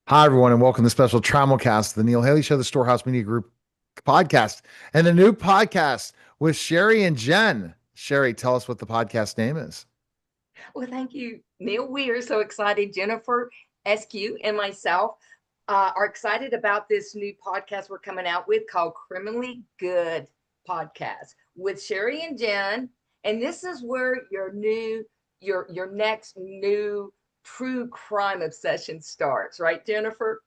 Hi, everyone, and welcome to the special Tramelcast, the Neil Haley Show, the Storehouse Media Group podcast, and a new podcast with Sherrie and Jen. Sherrie, tell us what the podcast name is. Well, thank you, Neil. We are so excited. Jennifer, Eskew, and myself are excited about this new podcast we're coming out with called Criminally Good Podcast with Sherrie and Jen. And this is where your next new true crime obsession starts, right, Jennifer?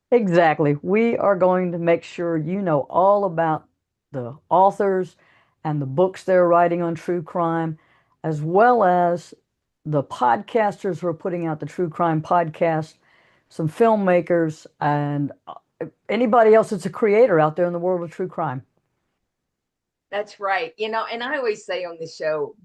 Exactly. We are going to make sure you know all about the authors and the books they're writing on true crime, as well as the podcasters who are putting out the true crime podcast, some filmmakers, and anybody else that's a creator out there in the world of true crime. That's right. And I always say on the show,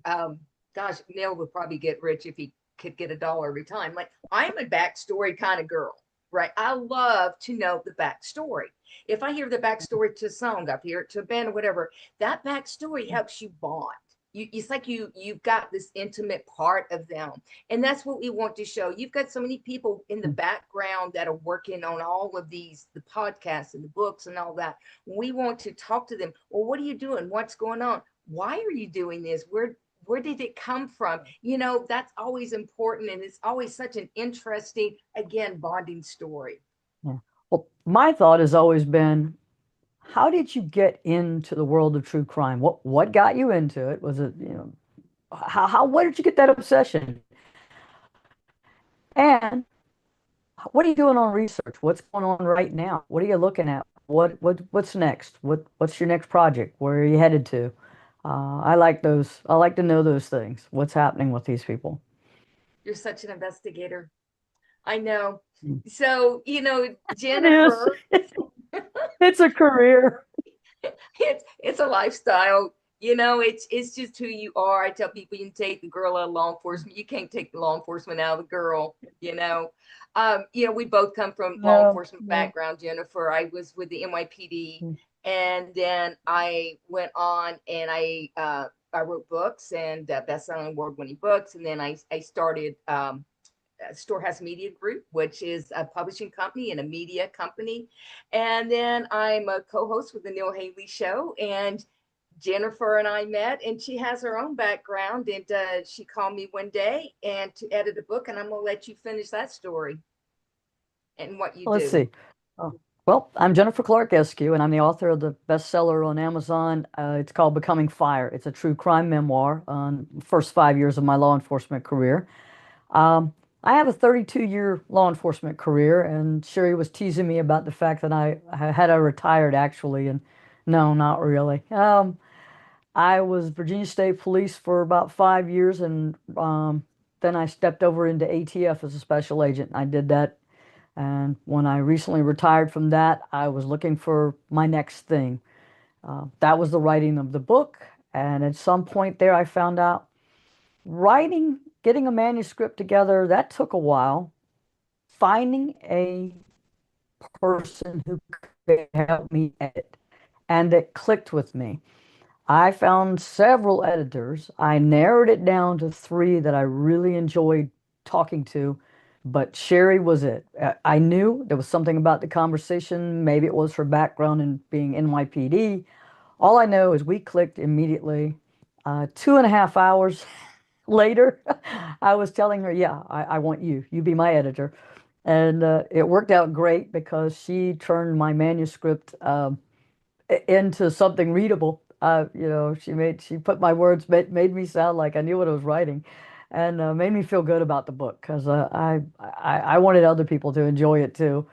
gosh, Neil would probably get rich if he could get $1 every time. Like, I'm a backstory kind of girl, right? I love to know the backstory. If I hear the backstory to a song, I hear it to a band or whatever, that backstory helps you bond. It's like you've got this intimate part of them, and that's what we want to show. You've got so many people in the background that are working on all of the podcasts and the books and all that. We want to talk to them. Well, what are you doing? What's going on? Why are you doing this? Where did it come from? That's always important, and it's always such an interesting, again, bonding story. Yeah. Well, my thought has always been, how did you get into the world of true crime? What got you into it? Was it, how where did you get that obsession? And what are you doing on research? What's going on right now? What are you looking at? What's next? What's your next project? Where are you headed to? I like those. I like to know those things. What's happening with these people? You're such an investigator. I know. Mm. So, It is. Jennifer, It's a career. it's a lifestyle. It's just who you are. I tell people, you can take the girl out of law enforcement. You can't take the law enforcement out of the girl. We both come from law No, enforcement no. background. Jennifer, I was with the NYPD, Mm. and then I went on and I wrote books and best-selling award-winning books, and then I started Storehouse Media Group, which is a publishing company and a media company. And then I'm a co-host with the Neil Haley Show. And Jennifer and I met, and she has her own background. And she called me one day and to edit a book. And I'm going to let you finish that story and what you Let's do. see. Oh, well, I'm Jennifer Clarke Eskew, and I'm the author of the bestseller on Amazon. It's called Becoming Fire. It's a true crime memoir on the first 5 years of my law enforcement career. I have a 32-year law enforcement career, and Sherrie was teasing me about the fact that I retired actually, and no, not really. I was Virginia State Police for about 5 years, and then I stepped over into ATF as a special agent. I did that, and when I recently retired from that, I was looking for my next thing. That was the writing of the book, and at some point there, I found out getting a manuscript together, that took a while. Finding a person who could help me edit, and it clicked with me. I found several editors. I narrowed it down to three that I really enjoyed talking to, but Sherrie was it. I knew there was something about the conversation. Maybe it was her background in being NYPD. All I know is we clicked immediately. 2.5 hours later, I was telling her, yeah, I want you. You be my editor. And it worked out great because she turned my manuscript into something readable. She put my words, made me sound like I knew what I was writing, and made me feel good about the book because I wanted other people to enjoy it too.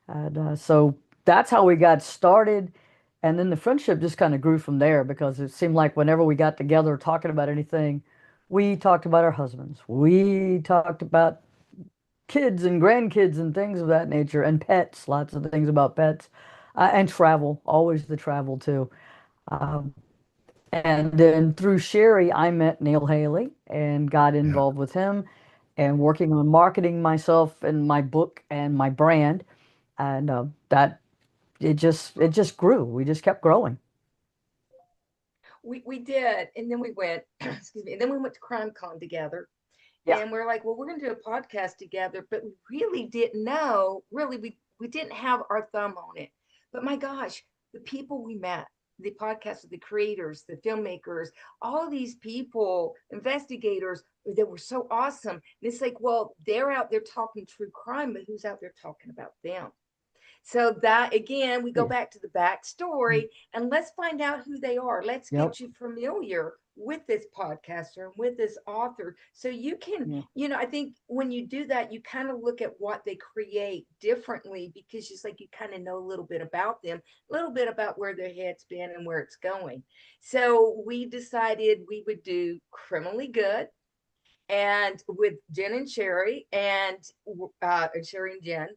And so that's how we got started. And then the friendship just kind of grew from there because it seemed like whenever we got together talking about anything, we talked about our husbands. We talked about kids and grandkids and things of that nature, and pets, lots of things about pets, and travel, always the travel too. Um, and then through Sherrie, I met Neil Haley and got Yeah. involved with him and working on marketing myself and my book and my brand. And that it just grew. We just kept growing. We did. And then we went, excuse me, and then we went to Crime Con together. Yeah. and we're like, well, we're going to do a podcast together, but we really didn't know. Really, we didn't have our thumb on it. But my gosh, the people we met, the podcast, the creators, the filmmakers, all these people, investigators that were so awesome. And it's like, well, they're out there talking true crime, but who's out there talking about them? So that again, we go Yeah. back to the backstory and let's find out who they are. Let's Yep. get you familiar with this podcaster and with this author. So you can, Yeah. I think when you do that, you kind of look at what they create differently because just like you kind of know a little bit about them, a little bit about where their head's been and where it's going. So we decided we would do Criminally Good and with Jen and Sherrie and Sherrie and Jen.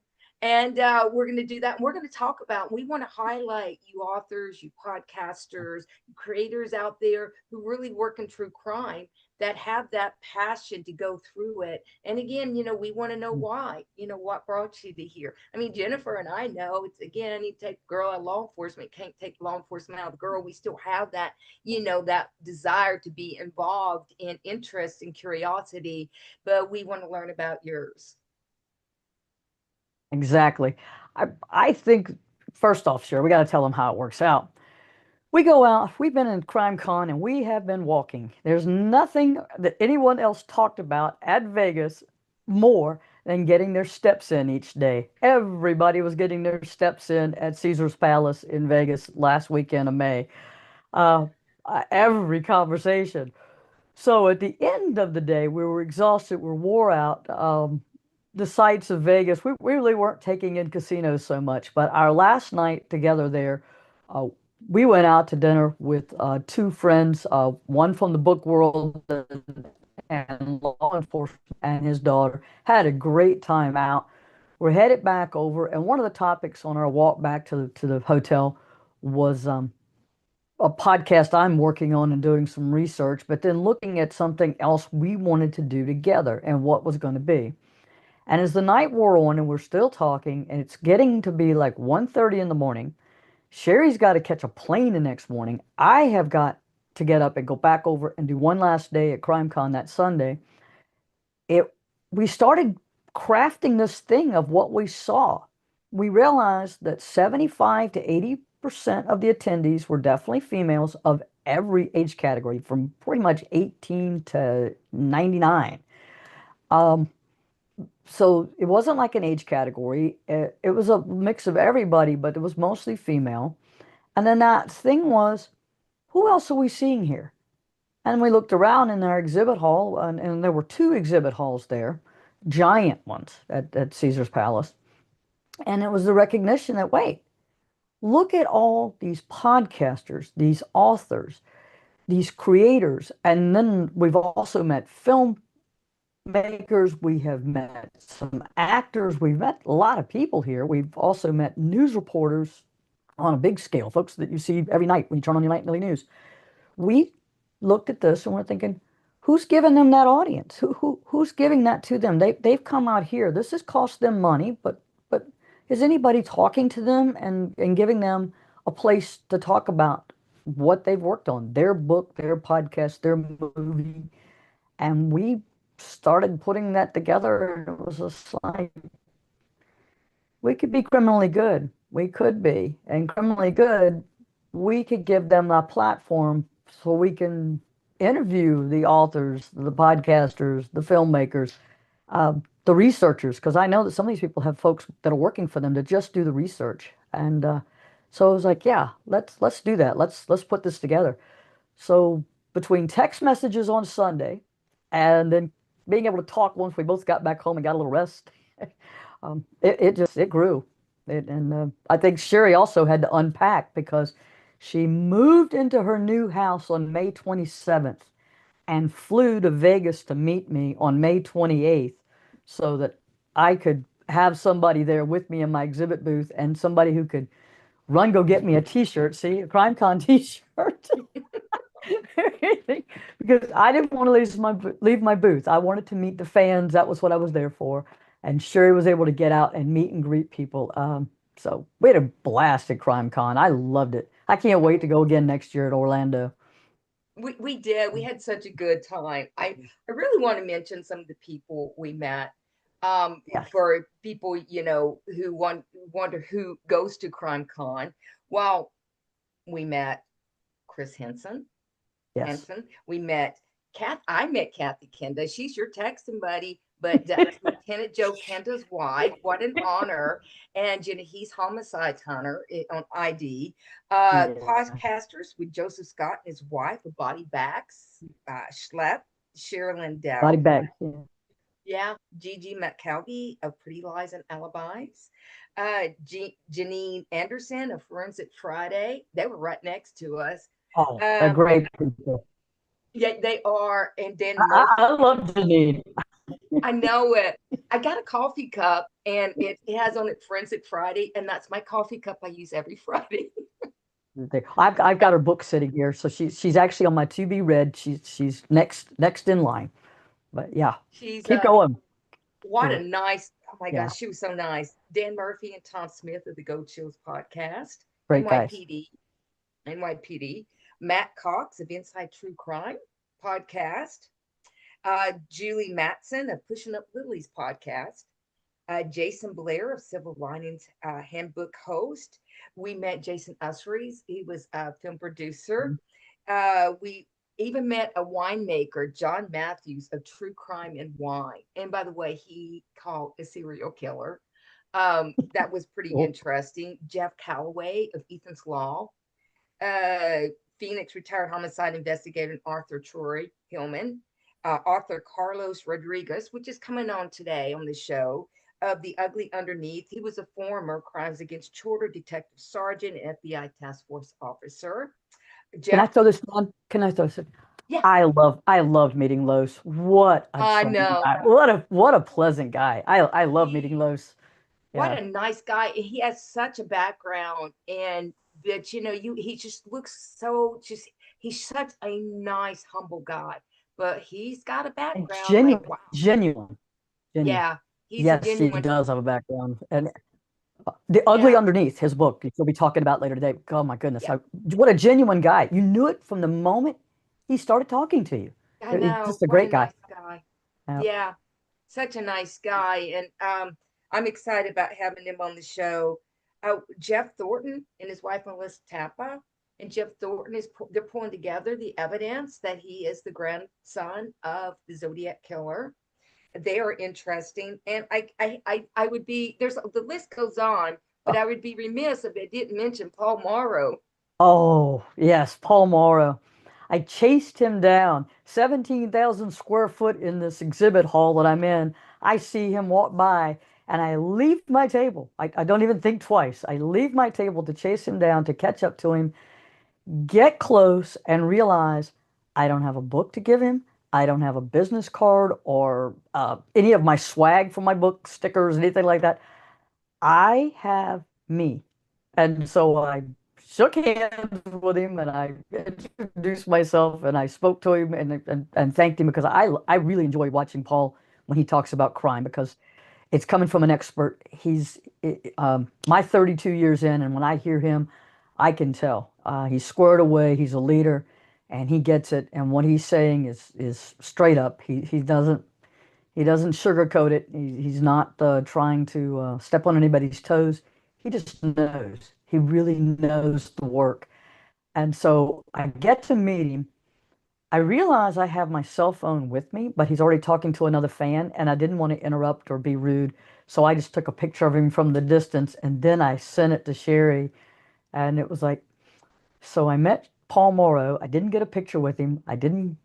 And we're going to do that. And we're going to talk about, we want to highlight you authors, you podcasters, creators out there who really work in true crime that have that passion to go through it. And again, we want to know why, what brought you to here. I mean, Jennifer and I know it's, again, you take a girl out of law enforcement, can't take law enforcement out of the girl. We still have that, that desire to be involved in interest and curiosity, but we want to learn about yours. Exactly. I think first off, sure, we got to tell them how it works out. We go out, we've been in Crime Con and we have been walking. There's nothing that anyone else talked about at Vegas more than getting their steps in each day. Everybody was getting their steps in at Caesar's Palace in Vegas last weekend of May. Uh, every conversation. So at the end of the day, we were exhausted, we were wore out. The sights of Vegas, we really weren't taking in casinos so much, but our last night together there, uh, we went out to dinner with two friends, one from the book world and law enforcement, and his daughter. Had a great time out. We're headed back over, and one of the topics on our walk back to the hotel was a podcast I'm working on and doing some research, but then looking at something else we wanted to do together and what was going to be. And as the night wore on and we're still talking and it's getting to be like 1:30 in the morning, Sherry's got to catch a plane the next morning. I have got to get up and go back over and do one last day at CrimeCon that Sunday. It We started crafting this thing of what we saw. We realized that 75 to 80% of the attendees were definitely females of every age category, from pretty much 18 to 99. Um, so it wasn't like an age category. It was a mix of everybody, but it was mostly female. And then that thing was, who else are we seeing here? And we looked around in our exhibit hall, and there were two exhibit halls there, giant ones at Caesar's Palace. And it was the recognition that, wait, look at all these podcasters, these authors, these creators. And then we've also met filmmakers, we have met some actors, we've met a lot of people here. We've also met news reporters on a big scale, folks that you see every night when you turn on your nightly news. We looked at this and we're thinking, who's giving them that audience? Who's giving that to them? They've come out here. This has cost them money, but is anybody talking to them and giving them a place to talk about what they've worked on, their book, their podcast, their movie? And we started putting that together, and it was just like, we could be criminally good. We could be. And criminally good, we could give them a platform so we can interview the authors, the podcasters, the filmmakers, the researchers, because I know that some of these people have folks that are working for them to just do the research. And so I was like, yeah, let's do that. Let's put this together. So between text messages on Sunday and then being able to talk once we both got back home and got a little rest, it grew. And I think Sherrie also had to unpack because she moved into her new house on May 27th and flew to Vegas to meet me on May 28th so that I could have somebody there with me in my exhibit booth and somebody who could run go get me a t-shirt, see, a CrimeCon t-shirt. Because I didn't want to leave my booth. I wanted to meet the fans. That was what I was there for. And Sherrie was able to get out and meet and greet people. So we had a blast at CrimeCon. I loved it. I can't wait to go again next year at Orlando. We did. We had such a good time. I really want to mention some of the people we met. Yes. For people, you know, who wonder who goes to Crime Con. Well, we met Chris Yes. We met I met Kathy Kenda. She's your texting buddy, but that's Lieutenant Joe Kenda's wife. What an honor. And you know, he's homicide hunter on ID. Yeah. Podcasters with Joseph Scott and his wife, a body backs, Schlepp, Cheryl Body Lindell. bag. Yeah. Yeah, Gigi McCalvey of Pretty Lies and Alibis. Janine Anderson of Forensic Friday. They were right next to us. Oh, they're Um, great people. yeah, they are. And then I love Janine. I know it. I got a coffee cup and it has on it Forensic Friday, and that's my coffee cup I use every Friday. I've got her book sitting here, so she's actually on my to be read. She's next in line. But yeah, She's keep going. what a Yeah. nice, oh my Yeah. gosh, she was so nice. Dan Murphy and Tom Smith of the Go Chills podcast, Great guys. NYPD, Matt Cox of Inside True Crime podcast, Julie Matson of Pushing Up Lily's podcast, Jason Blair of Civil Linings Handbook host. We met Jason Usseries. He was a film producer. We even met a winemaker, John Matthews of True Crime and Wine. And by the way, he called a serial killer. That was pretty Cool. interesting. Jeff Calloway of Ethan's Law. Uh, Phoenix retired homicide investigator Arthur Troy Hillman. Author Carlos Rodriguez, which is coming on today on the show, of The Ugly Underneath. He was a former Crimes Against Children detective sergeant and FBI task force officer. Can I Jeff, throw this on? Can I throw this? yeah, I loved meeting Los. What a I charming know. guy. What a pleasant guy. I love meeting He, Los. what Yeah. a nice guy. He has such a background, and that, you know, he just looks so just, he's such a nice, humble guy. But he's got a And background like, genuine, wow. genuine. Yeah, he's a Yes, he genuine. does have a background. And The Ugly Yeah, Underneath, his book, which we'll be talking about later today. Oh my goodness. yeah, What a genuine guy. You knew it from the moment he started talking to you. I He's know. just a What a great guy. nice guy. Yeah. Yeah, such a nice guy. And I'm excited about having him on the show. Jeff Thornton and his wife Melissa Tappa. And Jeff Thornton they're pulling together the evidence that he is the grandson of the Zodiac killer. They are interesting. And I would be, there's the list goes on, but I would be remiss if I didn't mention Paul Morrow. Oh, yes, Paul Morrow. I chased him down, 17,000 square foot in this exhibit hall that I'm in. I see him walk by and I leave my table. I don't even think twice. I leave my table to chase him down, to catch up to him, get close, and realize I don't have a book to give him. I don't have a business card or any of my swag from my book, stickers, anything like that. I have me. And so I shook hands with him and I introduced myself and I spoke to him and thanked him because I really enjoy watching Paul when he talks about crime because it's coming from an expert. My 32 years in, and when I hear him, I can tell he's squared away. He's a leader, and he gets it. And what he's saying is straight up. He doesn't sugarcoat it. He's not trying to step on anybody's toes. He just knows. He really knows the work. And so I get to meet him. I realize I have my cell phone with me, but he's already talking to another fan, and I didn't want to interrupt or be rude. So I just took a picture of him from the distance, and then I sent it to Sherrie. And it was like, so I met Paul Morrow. I didn't get a picture with him. I didn't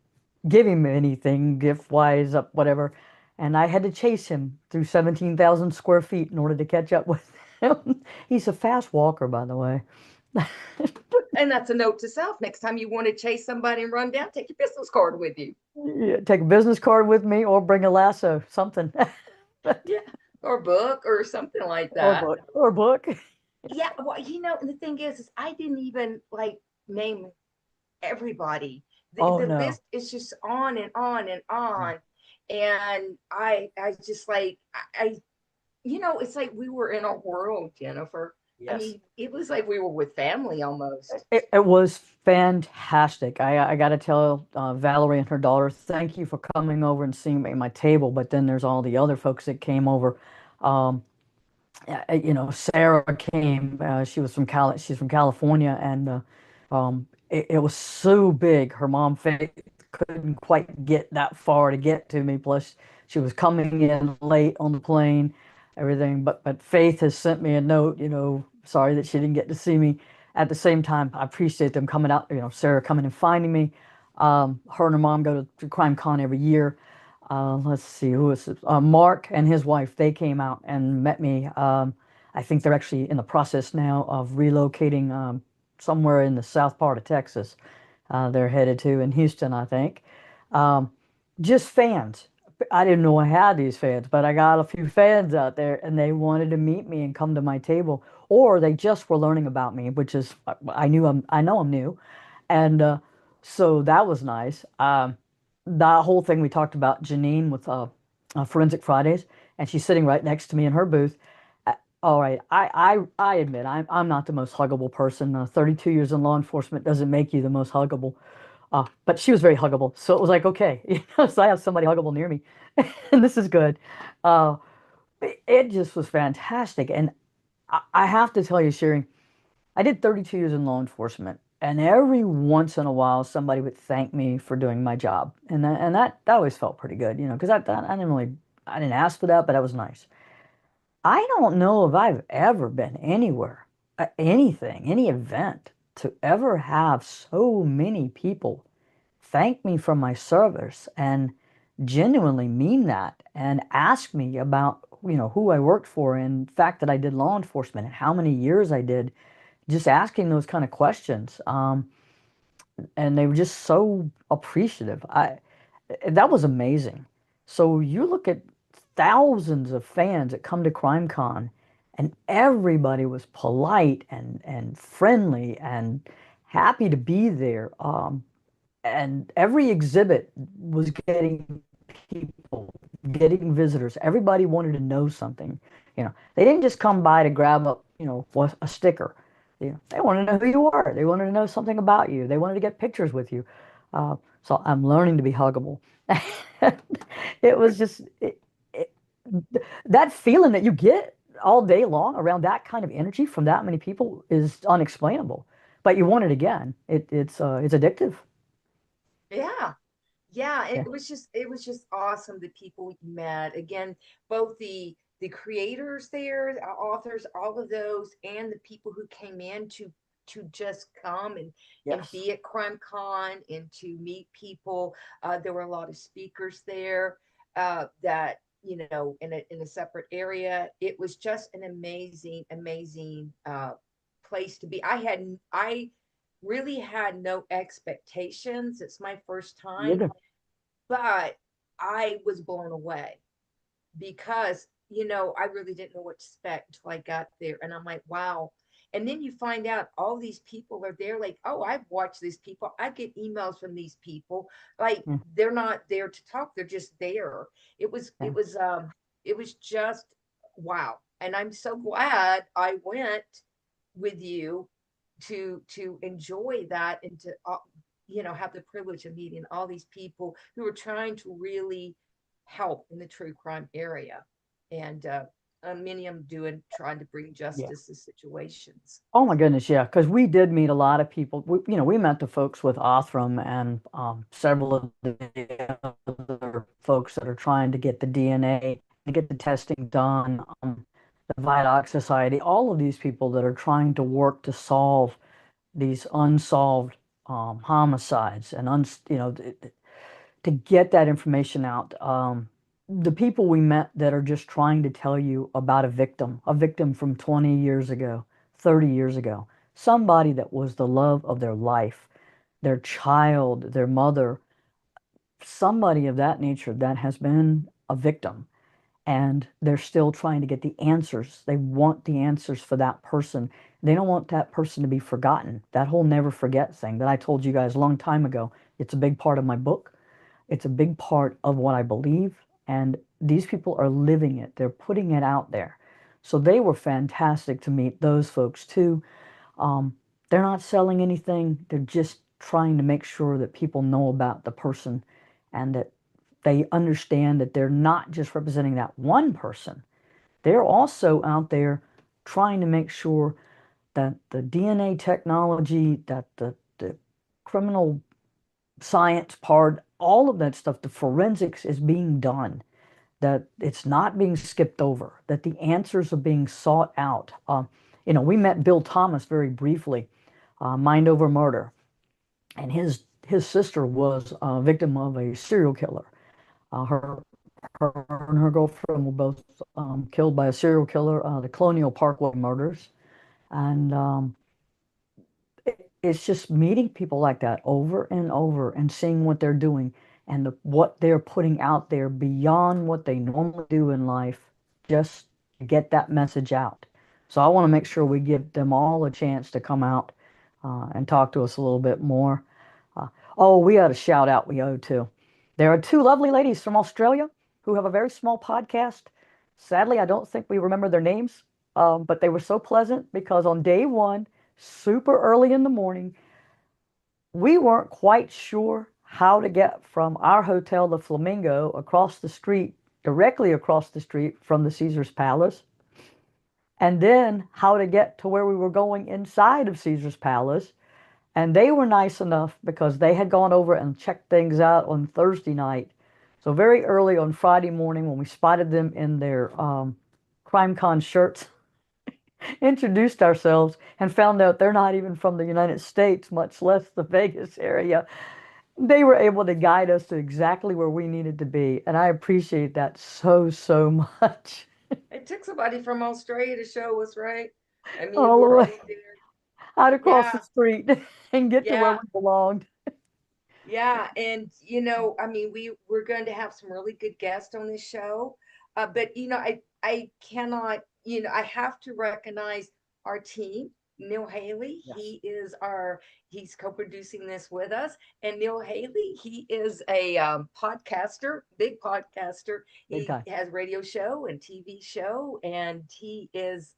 give him anything gift wise up whatever, and I had to chase him through 17,000 square feet in order to catch up with him. He's a fast walker, by the way. And that's a note to self. Next time you want to chase somebody and run down, take your business card with you. Yeah, take a business card with me or bring a lasso, something. Yeah. Or book or something like or that. book or book. Yeah. Well, you know, and the thing is I didn't even like name everybody. Oh The no. list is just on and on and on. And I just like, you know, it's like we were in a world, Jennifer. I Yes. mean, it was like we were with family almost. It was fantastic. I got to tell Valerie and her daughter, thank you for coming over and seeing me at my table. But then there's all the other folks that came over. Um, Sarah came. She's from California, and it was so big. Her mom couldn't quite get that far to get to me. Plus, she was coming in late on the plane, everything. But Faith has sent me a note. Sorry that she didn't get to see me. At the same time, I appreciate them coming out. Sarah coming and finding me. Her and her mom go to Crime Con every year. Let's see, who is it? Mark and his wife, they came out and met me. I think they're actually in the process now of relocating somewhere in the south part of Texas. They're headed to in Houston, I think. Um, just fans. I didn't know I had these fans, but I got a few fans out there and they wanted to meet me and come to my table, or they just were learning about me, which is I know I'm new, and so that was nice. That whole thing we talked about Janine with Forensic Fridays, and she's sitting right next to me in her booth. All right, I admit I'm not the most huggable person. 32 years in law enforcement doesn't make you the most huggable. But she was very huggable, so it was like okay, so I have somebody huggable near me, and this is good. Uh, it just was fantastic, and I have to tell you, Sherry, I did 32 years in law enforcement, and every once in a while, somebody would thank me for doing my job, and that always felt pretty good, because I didn't ask for that, but that was nice. I don't know if I've ever been anywhere, any event, to ever have so many people thank me for my service and genuinely mean that and ask me about, who I worked for and the fact that I did law enforcement and how many years I did, just asking those kind of questions. And they were just so appreciative. That was amazing. So you look at thousands of fans that come to CrimeCon, and everybody was polite and friendly and happy to be there. And every exhibit was getting people, getting visitors. Everybody wanted to know something. They didn't just come by to grab a sticker. They wanted to know who you were. They wanted to know something about you. They wanted to get pictures with you. So I'm learning to be huggable. It was just it, that feeling that you get all day long around that kind of energy from that many people is unexplainable. But you want it again. It's addictive. Yeah. Yeah, Yeah. it was just awesome the people we met. Again, both the creators there, the authors, all of those, and the people who came in to just come and Yes. be at Crime Con and to meet people. There were a lot of speakers there that in a separate area. It was just an amazing place to be. I really had no expectations. It's my first time, Yeah. but I was blown away because, I really didn't know what to expect until I got there. And I'm like, wow. And then you find out all these people are there, like, oh, I've watched these people. I get emails from these people. Like Yeah. they're not there to talk, they're just there. It was, Yeah. it was just wow. And I'm so glad I went with you to enjoy that and to have the privilege of meeting all these people who are trying to really help in the true crime area, and many of them doing trying to bring Yeah. justice to situations. Oh my goodness, yeah, because we did meet a lot of people. We met the folks with Othram and several of the other folks that are trying to get the DNA and get the testing done. The Vidoc Society, all of these people that are trying to work to solve these unsolved homicides and to get that information out. The people we met that are just trying to tell you about a victim from 20 years ago, 30 years ago, somebody that was the love of their life, their child, their mother, somebody of that nature that has been a victim. And they're still trying to get the answers. They want the answers for that person. They don't want that person to be forgotten. That whole never forget thing that I told you guys a long time ago, it's a big part of my book. It's a big part of what I believe, and these people are living it. They're putting it out there. So they were fantastic to meet those folks too. They're not selling anything. They're just trying to make sure that people know about the person and that they understand that they're not just representing that one person. They're also out there trying to make sure that the DNA technology, that the criminal science part, all of that stuff, the forensics is being done, that it's not being skipped over, that the answers are being sought out. We met Bill Thomas very briefly, Mind Over Murder, and his sister was a victim of a serial killer. Her and her girlfriend were both killed by a serial killer, the Colonial Parkway murders, and it's just meeting people like that over and over and seeing what they're doing and what they're putting out there beyond what they normally do in life, just to get that message out. So I want to make sure we give them all a chance to come out and talk to us a little bit more. Uh, oh, we got a shout out we owe too. There are two lovely ladies from Australia who have a very small podcast. Sadly, I don't think we remember their names, but they were so pleasant because on day one, super early in the morning, we weren't quite sure how to get from our hotel, the Flamingo, across the street, directly across the street from the Caesar's Palace, and then how to get to where we were going inside of Caesar's Palace. And they were nice enough because they had gone over and checked things out on Thursday night. So very early on Friday morning, when we spotted them in their CrimeCon shirts, introduced ourselves and found out they're not even from the United States, much less the Vegas area. They were able to guide us to exactly where we needed to be. And I appreciate that so, so much. It took somebody from Australia to show us, right? I mean, All the we're way over there. out across the Yeah, street and get to where yeah, we belonged. yeah. And I mean, we're going to have some really good guests on this show. But I cannot, I have to recognize our team. Neil Haley, Yes, he's co-producing this with us. And Neil Haley, he is a podcaster, big podcaster. big He time. has radio show and TV show, and he's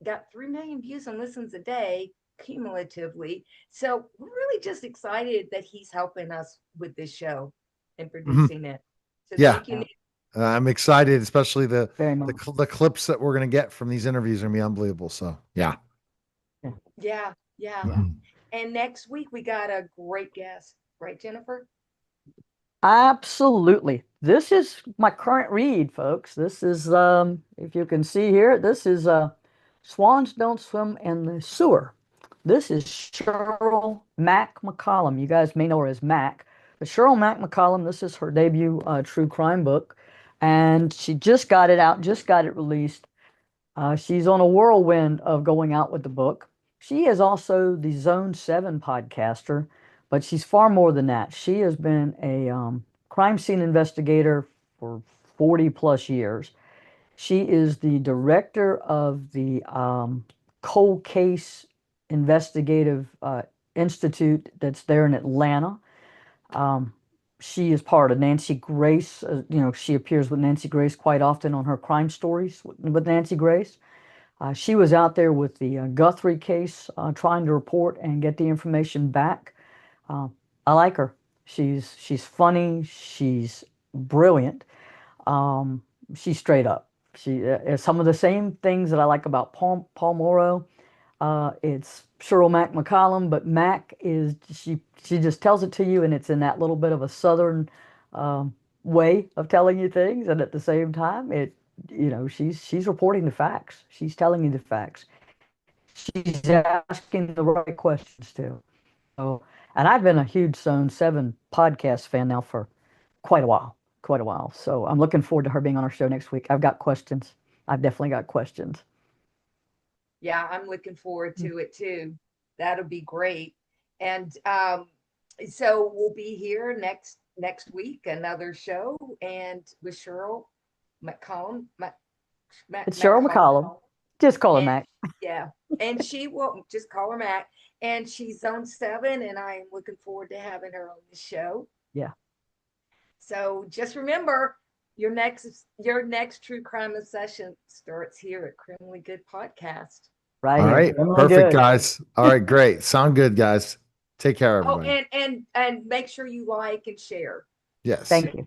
got 3 million views and listens a day cumulatively. So we're really just excited that he's helping us with this show and Mhm. producing it. So Yeah. thank you, Yeah, Nick. I'm excited, especially very much. the clips that we're going to get from these interviews are going to be unbelievable. So, yeah. Yeah. Yeah, yeah. Yeah. Mhm. And next week we got a great guest, right, Jennifer? Absolutely. This is my current read, folks. This is if you can see here, this is Swans Don't Swim in the Sewer. This is Cheryl Mac McCollum. You guys may know her as Mac. But Cheryl Mac McCollum, this is her debut true crime book. And she just got it out, just got it released. She's on a whirlwind of going out with the book. She is also the Zone 7 podcaster, but she's far more than that. She has been a crime scene investigator for 40 plus years. She is the director of the Cold Case Investigative Institute that's there in Atlanta. Um, she is part of Nancy Grace. She appears with Nancy Grace quite often on her crime stories with Nancy Grace. She was out there with the Guthrie case, trying to report and get the information back. Uh, I like her. She's funny. She's brilliant. Um, she's straight up. She some of the same things that I like about Paul Morrow. It's Cheryl Mac McCollum, but Mac is she just tells it to you, and it's in that little bit of a southern um, way of telling you things, and at the same time, she's reporting the facts. She's telling you the facts. She's asking the right questions too. So, and I've been a huge Zone 7 podcast fan now for quite a while, quite a while. So I'm looking forward to her being on our show next week. I've got questions. I've definitely got questions. Yeah, I'm looking forward Mm. to it too. That'll be great. And so we'll be here next week, another show, and with Cheryl McCollum, It's Cheryl McCollum, McCollum. Just call her and Mac. yeah, and she will just call her Mac, and she's on 7, and I am looking forward to having her on the show. Yeah. So just remember, Your next true crime session starts here at Criminally Good Podcast. Right All here. right. Criminally Perfect, good. guys. All right. Great. Sound good, guys. Take care, Oh, everybody. and make sure you like and share. Yes. Thank you.